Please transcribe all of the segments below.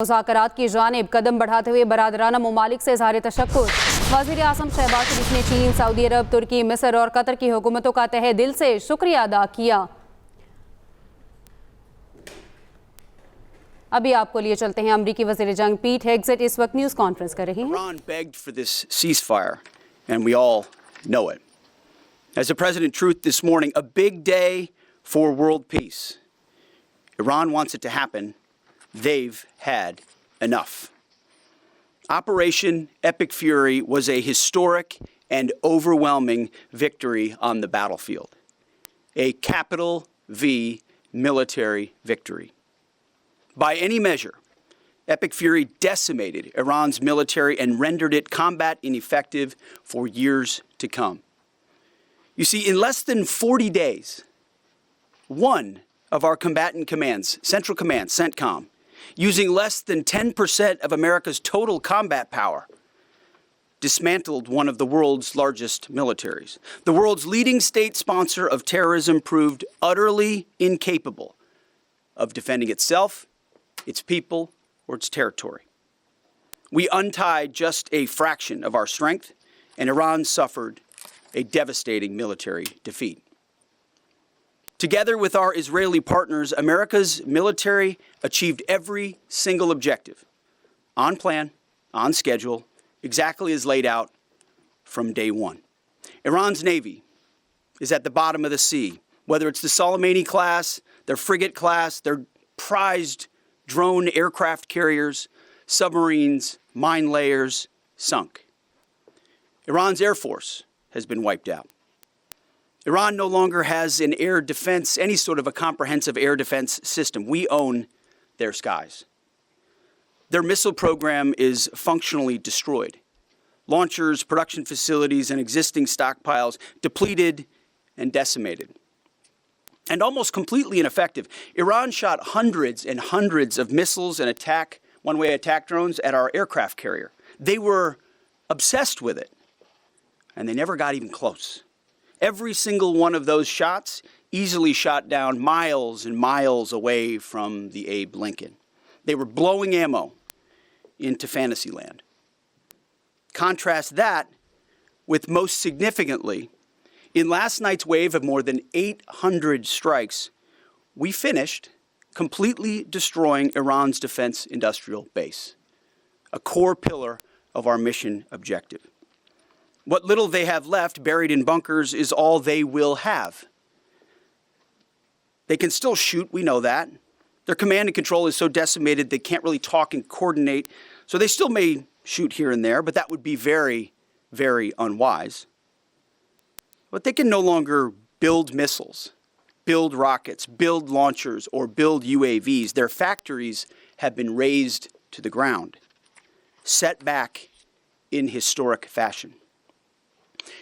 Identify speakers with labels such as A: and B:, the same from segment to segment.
A: मुज़ाकरात की जानिब कदम बढ़ाते हुए बरादराना ममालिक से इज़हार तशक्कुर। वज़ीर आज़म शहबाज शरीफ ने चीन, सऊदी अरब, तुर्की, मिस्र और कतर की हुकूमतों का तहे दिल से शुक्रिया अदा किया। अभी आपको लिए चलते हैं अमरीकी वज़ीर जंग पीट हेग्सेट इस वक्त न्यूज़ कॉन्फ्रेंस कर रही हैं।
B: Iran begged for this ceasefire, and we all know it. As the President truth this morning, a big day for world peace. Iran wants it to happen. They've had enough. Operation Epic Fury was a historic and overwhelming victory on the battlefield. A capital V military victory. By any measure, Epic Fury decimated Iran's military and rendered it combat ineffective for years to come. You see, in less than 40 days, one of our combatant commands, Central Command, CENTCOM, using less than 10% of America's total combat power, dismantled one of the world's largest militaries. The world's leading state sponsor of terrorism proved utterly incapable of defending itself, its people, or its territory. We untied just a fraction of our strength, and Iran suffered a devastating military defeat. Together with our Israeli partners, America's military achieved every single objective, on plan, on schedule, exactly as laid out from day one. Iran's Navy is at the bottom of the sea, whether it's the Soleimani class, their frigate class, their prized drone aircraft carriers, submarines, mine layers, sunk. Iran's Air Force has been wiped out. Iran no longer has an air defense, any sort of a comprehensive air defense system. We own their skies. Their missile program is functionally destroyed. Launchers, production facilities, and existing stockpiles depleted and decimated. And almost completely ineffective. Iran shot hundreds and hundreds of missiles and one-way attack drones at our aircraft carrier. They were obsessed with it, and they never got even close. Every single one of those shots easily shot down miles and miles away from the Abe Lincoln. They were blowing ammo into Fantasyland. Contrast that with, most significantly, in last night's wave of more than 800 strikes, we finished completely destroying Iran's defense industrial base, a core pillar of our mission objective. What little they have left buried in bunkers is all they will have. They can still shoot, we know that. Their command and control is so decimated they can't really talk and coordinate, so they still may shoot here and there, but that would be very, very unwise. But they can no longer build missiles, build rockets, build launchers, or build UAVs. Their factories have been razed to the ground, set back in historic fashion.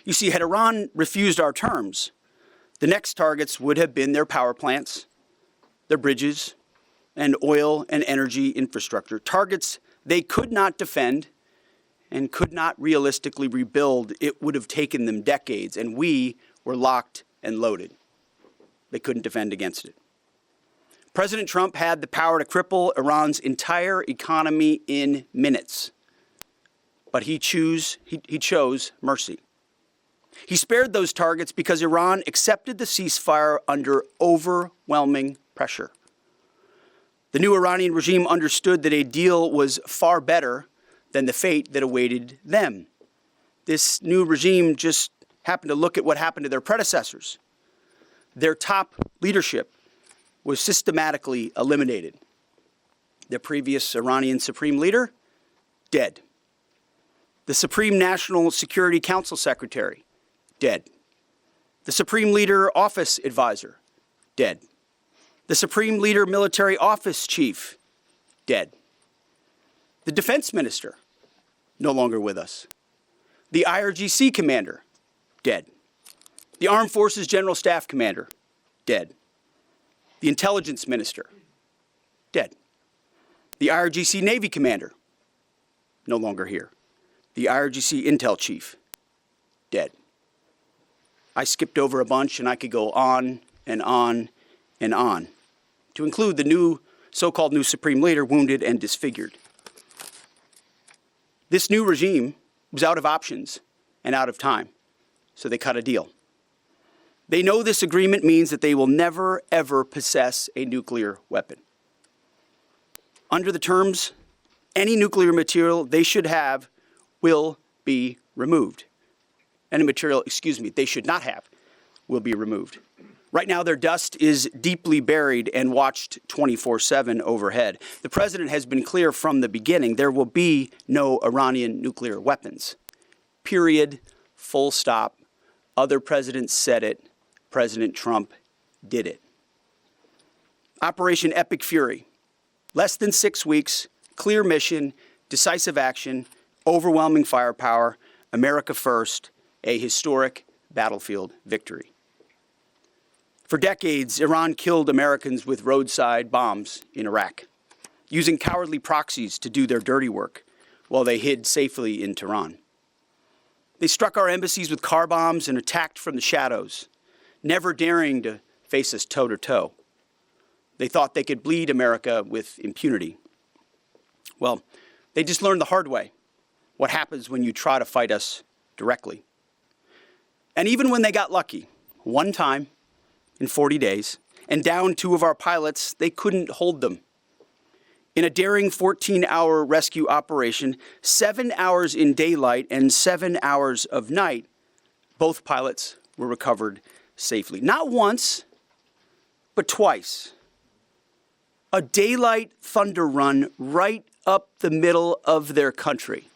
B: You see, had Iran refused our terms, the next targets would have been their power plants, their bridges, and oil and energy infrastructure. Targets they could not defend and could not realistically rebuild. It would have taken them decades, and we were locked and loaded. They couldn't defend against it. President Trump had the power to cripple Iran's entire economy in minutes, but he chose mercy. He spared those targets because Iran accepted the ceasefire under overwhelming pressure. The new Iranian regime understood that a deal was far better than the fate that awaited them. This new regime just happened to look at what happened to their predecessors. Their top leadership was systematically eliminated. The previous Iranian supreme leader, dead. The Supreme National Security Council Secretary, dead. The Supreme Leader Office Advisor, dead. The Supreme Leader Military Office Chief, dead. The Defense Minister, no longer with us. The IRGC Commander, dead. The Armed Forces General Staff Commander, dead. The Intelligence Minister, dead. The IRGC Navy Commander, no longer here. The IRGC Intel Chief, dead. I skipped over a bunch, and I could go on and on and on, to include the new so-called new supreme leader wounded and disfigured. This new regime was out of options and out of time, so they cut a deal. They know this agreement means that they will never, ever possess a nuclear weapon. Under the terms, any nuclear material they should have will be removed. Any material, they should not have will be removed. Right now, their dust is deeply buried and watched 24/7 overhead. The president has been clear from the beginning, there will be no Iranian nuclear weapons. Period, full stop. Other presidents said it. President Trump did it. Operation Epic Fury. Less than 6 weeks, clear mission, decisive action, overwhelming firepower, America first, a historic battlefield victory. For decades, Iran killed Americans with roadside bombs in Iraq, using cowardly proxies to do their dirty work while they hid safely in Tehran. They struck our embassies with car bombs and attacked from the shadows, never daring to face us toe-to-toe. They thought they could bleed America with impunity. Well, they just learned the hard way what happens when you try to fight us directly. And even when they got lucky, one time in 40 days, and downed 2 of our pilots, they couldn't hold them. In a daring 14-hour rescue operation, 7 hours in daylight and 7 hours of night, both pilots were recovered safely. Not once, but twice. A daylight thunder run right up the middle of their country,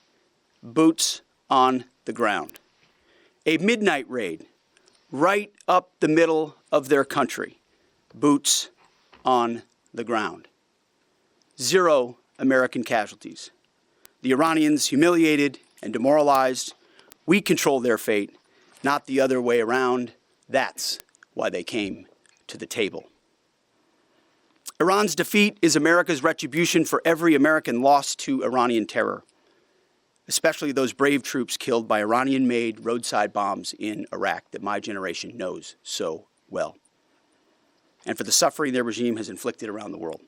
B: boots on the ground. A midnight raid right up the middle of their country, boots on the ground. 0 American casualties. The Iranians humiliated and demoralized. We control their fate, not the other way around. That's why they came to the table. Iran's defeat is America's retribution for every American lost to Iranian terror, especially those brave troops killed by Iranian-made roadside bombs in Iraq that my generation knows so well, and for the suffering their regime has inflicted around the world.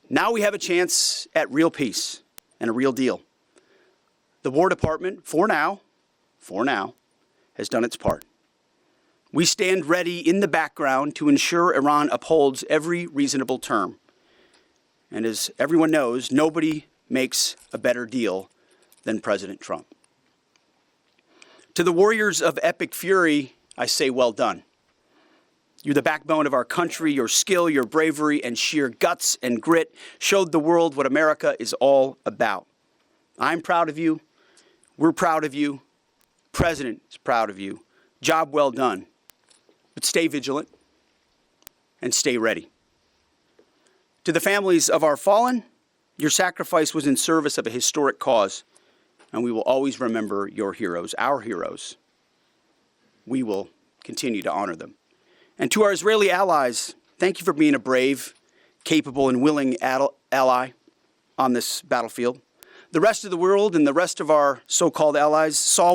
B: Now we have a chance at real peace and a real deal. The War Department, for now, has done its part. We stand ready in the background to ensure Iran upholds every reasonable term. And as everyone knows, nobody makes a better deal than President Trump. To the warriors of Epic Fury, I say well done. You're the backbone of our country. Your skill, your bravery, and sheer guts and grit showed the world what America is all about. I'm proud of you. We're proud of you. President is proud of you. Job well done. But stay vigilant and stay ready. To the families of our fallen, your sacrifice was in service of a historic cause, and we will always remember your heroes, our heroes. We will continue to honor them. And to our Israeli allies, thank you for being a brave, capable, and willing ally on this battlefield. The rest of the world and the rest of our so-called allies saw